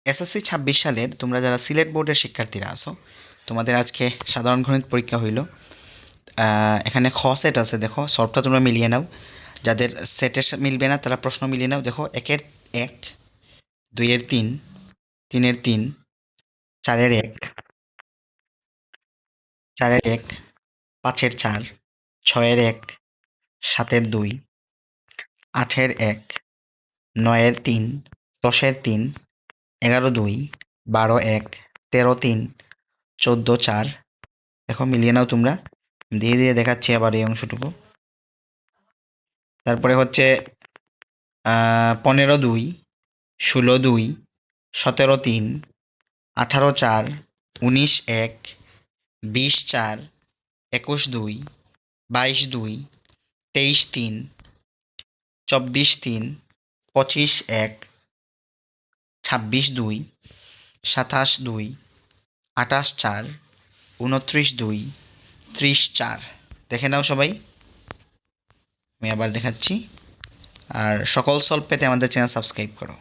SSC ২৬ সালের তোমরা যারা সিলেট বোর্ডের শিক্ষার্থীরা আছো, তোমাদের আজকে সাধারণ গণিত পরীক্ষা হইল। এখানে খ সেট আছে, দেখো সবটা তোমরা মিলিয়ে নাও। যাদের সেটের মিলবে না তারা প্রশ্ন মিলিয়ে নাও। দেখো ১-এর ১, ২-এর ৩, ৩-এর ৩, ৪-এর ১, ৪-এর ১, ৫-এর ৪, ৬-এর ১, ৭-এর ২, ৮-এর ১, ৯-এর ৩, ১০-এর ৩, ১১-২, ১২-১, ১৩-৩, ১৪-৪। দেখো মিলিয়ে নাও তোমরা। দিয়ে দিয়ে দেখাচ্ছি আবার এই অংশটুকু। তারপরে হচ্ছে ১৫-২, ১৬-২, ১৭-৩, ১৮-৪, ১৯-১, ২০-৪, ২১-২, ২২-২, ২৩-৩, ২৪-৩, ২৫-১, ২৬-২, ২৭-২, ২৮-৪, ২৯-২, ৩০-৪। দেখে নাও সবাই, আমি আবার দেখাচ্ছি। আর সকল সলভ পেতে আমাদের চ্যানেল সাবস্ক্রাইব করো।